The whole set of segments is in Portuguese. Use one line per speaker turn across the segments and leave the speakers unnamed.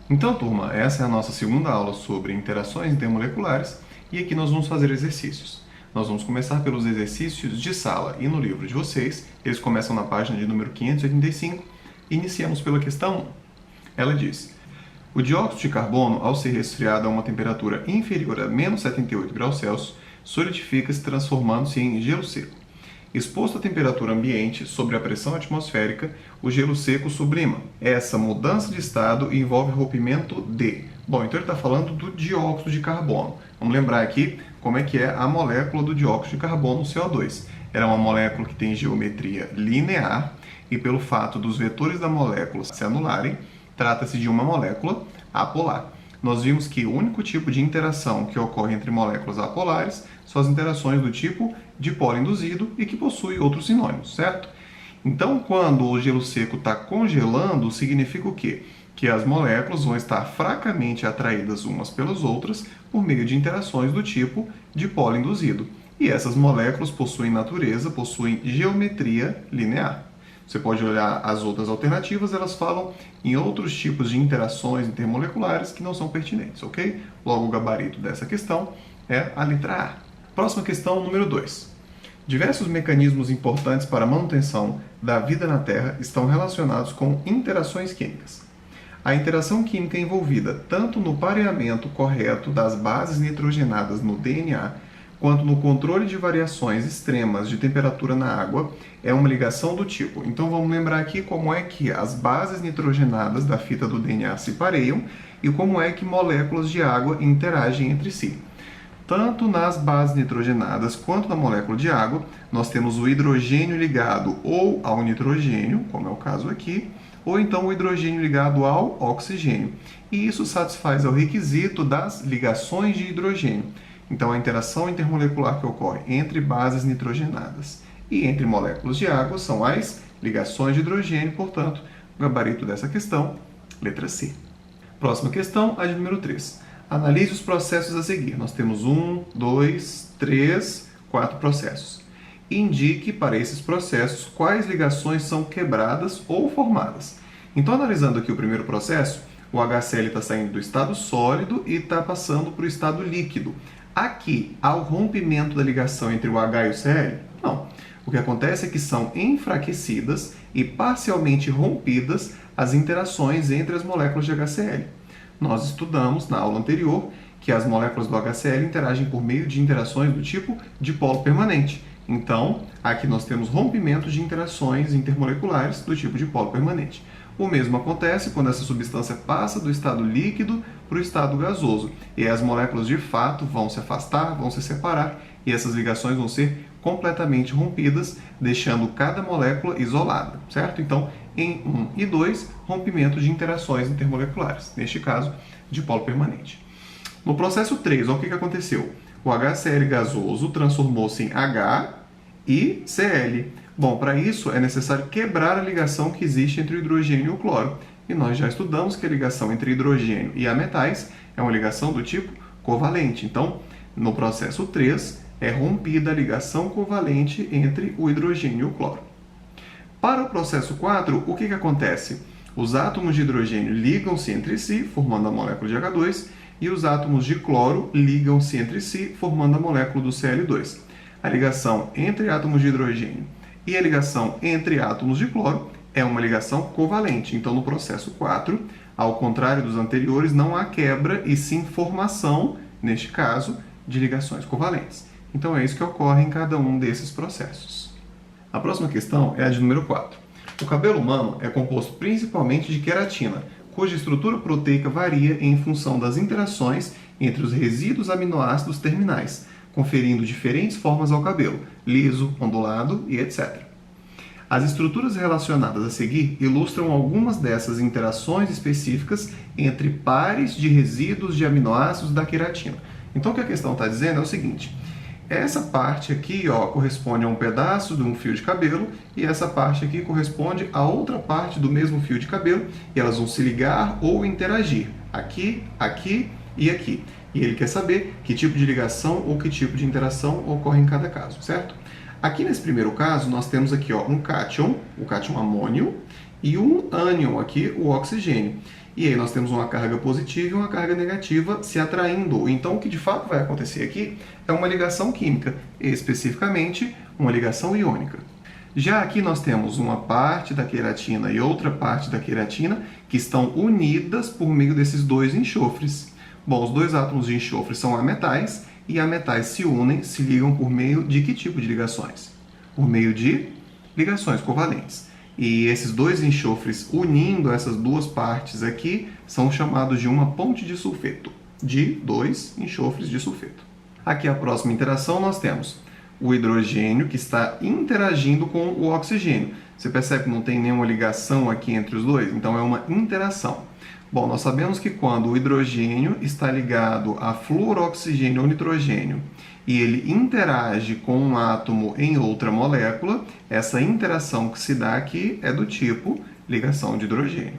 Então, turma, essa é a nossa segunda aula sobre interações intermoleculares e aqui nós vamos fazer exercícios. Nós vamos começar pelos exercícios de sala e no livro de vocês, eles começam na página de número 585. Iniciamos pela questão 1. Ela diz: o dióxido de carbono, ao ser resfriado a uma temperatura inferior a menos 78 graus Celsius, solidifica-se transformando-se em gelo seco. Exposto à temperatura ambiente, sobre a pressão atmosférica, o gelo seco sublima. Essa mudança de estado envolve rompimento de... Bom, então ele está falando do dióxido de carbono. Vamos lembrar aqui como é que é a molécula do dióxido de carbono, CO2. Ela é uma molécula que tem geometria linear e pelo fato dos vetores da molécula se anularem, trata-se de uma molécula apolar. Nós vimos que o único tipo de interação que ocorre entre moléculas apolares são as interações do tipo dipolo induzido e que possui outros sinônimos, certo? Então, quando o gelo seco está congelando, significa o quê? Que as moléculas vão estar fracamente atraídas umas pelas outras por meio de interações do tipo dipolo induzido. E essas moléculas possuem natureza, possuem geometria linear. Você pode olhar as outras alternativas, elas falam em outros tipos de interações intermoleculares que não são pertinentes, ok? Logo, o gabarito dessa questão é a letra A. Próxima questão, número 2. Diversos mecanismos importantes para a manutenção da vida na Terra estão relacionados com interações químicas. A interação química envolvida tanto no pareamento correto das bases nitrogenadas no DNA, quanto no controle de variações extremas de temperatura na água, é uma ligação do tipo. Então vamos lembrar aqui como é que as bases nitrogenadas da fita do DNA se pareiam e como é que moléculas de água interagem entre si. Tanto nas bases nitrogenadas quanto na molécula de água, nós temos o hidrogênio ligado ou ao nitrogênio, como é o caso aqui, ou então o hidrogênio ligado ao oxigênio. E isso satisfaz ao requisito das ligações de hidrogênio. Então, a interação intermolecular que ocorre entre bases nitrogenadas e entre moléculas de água são as ligações de hidrogênio, portanto, o gabarito dessa questão, letra C. Próxima questão, a de número 3. Analise os processos a seguir. Nós temos 1, 2, 3, 4 processos. Indique para esses processos quais ligações são quebradas ou formadas. Então, analisando aqui o primeiro processo, o HCl está saindo do estado sólido e está passando para o estado líquido. Aqui, há o rompimento da ligação entre o H e o Cl? Não. O que acontece é que são enfraquecidas e parcialmente rompidas as interações entre as moléculas de HCl. Nós estudamos na aula anterior que as moléculas do HCl interagem por meio de interações do tipo dipolo permanente. Então, aqui nós temos rompimento de interações intermoleculares do tipo dipolo permanente. O mesmo acontece quando essa substância passa do estado líquido para o estado gasoso. E as moléculas de fato vão se afastar, vão se separar, e essas ligações vão ser completamente rompidas, deixando cada molécula isolada, certo? Então, em 1 e 2, rompimento de interações intermoleculares, neste caso, dipolo permanente. No processo 3, olha o que aconteceu. O HCl gasoso transformou-se em H e Cl. Bom, para isso é necessário quebrar a ligação que existe entre o hidrogênio e o cloro. E nós já estudamos que a ligação entre hidrogênio e ametais é uma ligação do tipo covalente. Então, no processo 3, é rompida a ligação covalente entre o hidrogênio e o cloro. Para o processo 4, o que acontece? Os átomos de hidrogênio ligam-se entre si, formando a molécula de H2, e os átomos de cloro ligam-se entre si, formando a molécula do Cl2. A ligação entre átomos de hidrogênio e a ligação entre átomos de cloro é uma ligação covalente. Então, no processo 4, ao contrário dos anteriores, não há quebra e sim formação, neste caso, de ligações covalentes. Então, é isso que ocorre em cada um desses processos. A próxima questão é a de número 4. O cabelo humano é composto principalmente de queratina, cuja estrutura proteica varia em função das interações entre os resíduos aminoácidos terminais, conferindo diferentes formas ao cabelo, liso, ondulado e etc. As estruturas relacionadas a seguir ilustram algumas dessas interações específicas entre pares de resíduos de aminoácidos da queratina. Então, o que a questão está dizendo é o seguinte: essa parte aqui corresponde a um pedaço de um fio de cabelo e essa parte aqui corresponde a outra parte do mesmo fio de cabelo e elas vão se ligar ou interagir aqui, aqui e aqui. E ele quer saber que tipo de ligação ou que tipo de interação ocorre em cada caso, certo? Aqui nesse primeiro caso, nós temos aqui um cátion, o cátion amônio, e um ânion aqui, o oxigênio. E aí nós temos uma carga positiva e uma carga negativa se atraindo. Então o que de fato vai acontecer aqui é uma ligação química, especificamente uma ligação iônica. Já aqui nós temos uma parte da queratina e outra parte da queratina que estão unidas por meio desses dois enxofres. Bom, os dois átomos de enxofre são ametais e ametais se unem, se ligam por meio de que tipo de ligações? Por meio de ligações covalentes. E esses dois enxofres unindo essas duas partes aqui são chamados de uma ponte de sulfeto, de dois enxofres de sulfeto. Aqui a próxima interação nós temos o hidrogênio que está interagindo com o oxigênio. Você percebe que não tem nenhuma ligação aqui entre os dois? Então é uma interação. Bom, nós sabemos que quando o hidrogênio está ligado a fluoroxigênio ou nitrogênio e ele interage com um átomo em outra molécula, essa interação que se dá aqui é do tipo ligação de hidrogênio.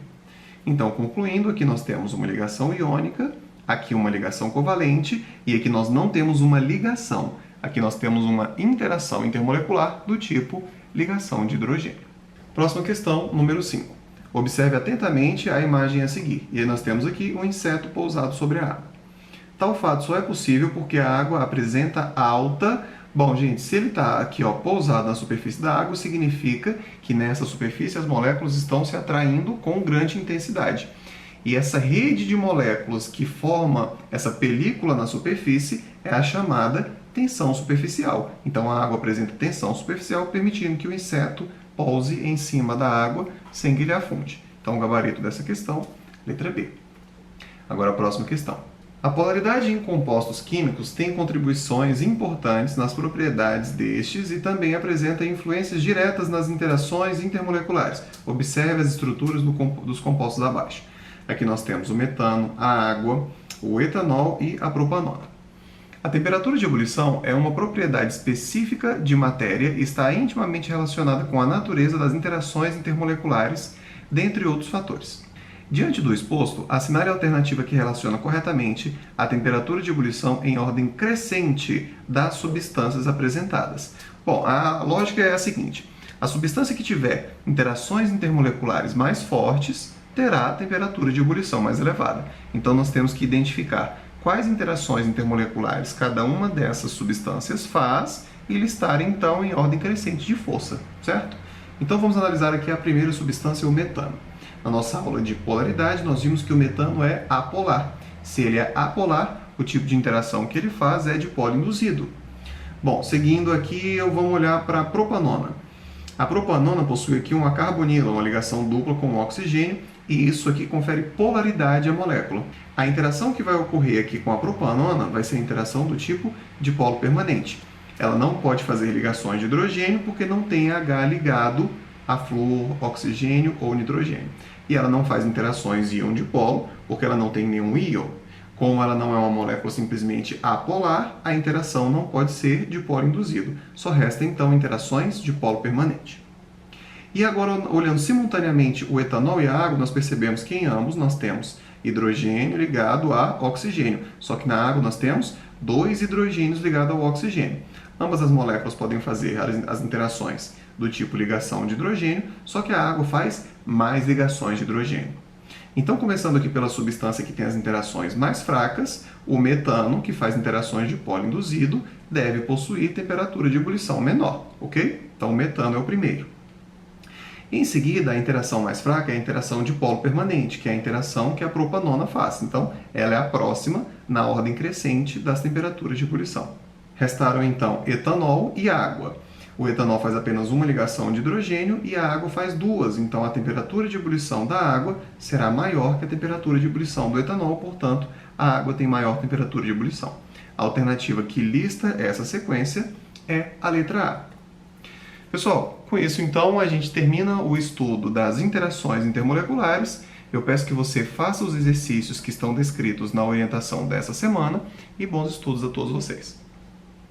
Então, concluindo, aqui nós temos uma ligação iônica, aqui uma ligação covalente e aqui nós não temos uma ligação. Aqui nós temos uma interação intermolecular do tipo ligação de hidrogênio. Próxima questão, número 5. Observe atentamente a imagem a seguir. E aí nós temos aqui um inseto pousado sobre a água. Tal fato só é possível porque a água apresenta alta... Bom, gente, se ele está aqui pousado na superfície da água, significa que nessa superfície as moléculas estão se atraindo com grande intensidade. E essa rede de moléculas que forma essa película na superfície é a chamada tensão superficial. Então a água apresenta tensão superficial, permitindo que o inseto pouse em cima da água sem que ele afunde. Então o gabarito dessa questão, letra B. Agora a próxima questão. A polaridade em compostos químicos tem contribuições importantes nas propriedades destes e também apresenta influências diretas nas interações intermoleculares. Observe as estruturas dos compostos abaixo. Aqui nós temos o metano, a água, o etanol e a propanona. A temperatura de ebulição é uma propriedade específica de matéria e está intimamente relacionada com a natureza das interações intermoleculares, dentre outros fatores. Diante do exposto, assinale a alternativa que relaciona corretamente a temperatura de ebulição em ordem crescente das substâncias apresentadas. Bom, a lógica é a seguinte: a substância que tiver interações intermoleculares mais fortes terá a temperatura de ebulição mais elevada. Então nós temos que identificar quais interações intermoleculares cada uma dessas substâncias faz e listar então em ordem crescente de força, certo? Então vamos analisar aqui a primeira substância, o metano. Na nossa aula de polaridade, nós vimos que o metano é apolar. Se ele é apolar, o tipo de interação que ele faz é de polo induzido. Bom, seguindo aqui, vamos olhar para a propanona. A propanona possui aqui uma carbonila, uma ligação dupla com o oxigênio, e isso aqui confere polaridade à molécula. A interação que vai ocorrer aqui com a propanona vai ser a interação do tipo de polo permanente. Ela não pode fazer ligações de hidrogênio porque não tem H ligado a flúor, oxigênio ou nitrogênio. E ela não faz interações íon-dipolo porque ela não tem nenhum íon. Como ela não é uma molécula simplesmente apolar, a interação não pode ser de polo induzido. Só resta então interações de polo permanente. E agora, olhando simultaneamente o etanol e a água, nós percebemos que em ambos nós temos hidrogênio ligado a oxigênio. Só que na água nós temos dois hidrogênios ligados ao oxigênio. Ambas as moléculas podem fazer as interações do tipo ligação de hidrogênio, só que a água faz mais ligações de hidrogênio. Então, começando aqui pela substância que tem as interações mais fracas, o metano, que faz interações de polo induzido, deve possuir temperatura de ebulição menor, ok? Então, o metano é o primeiro. Em seguida, a interação mais fraca é a interação de polo permanente, que é a interação que a propanona faz. Então, ela é a próxima na ordem crescente das temperaturas de ebulição. Restaram, então, etanol e água. O etanol faz apenas uma ligação de hidrogênio e a água faz duas. Então, a temperatura de ebulição da água será maior que a temperatura de ebulição do etanol, portanto, a água tem maior temperatura de ebulição. A alternativa que lista essa sequência é a letra A. Pessoal, com isso, então, a gente termina o estudo das interações intermoleculares. Eu peço que você faça os exercícios que estão descritos na orientação dessa semana e bons estudos a todos vocês.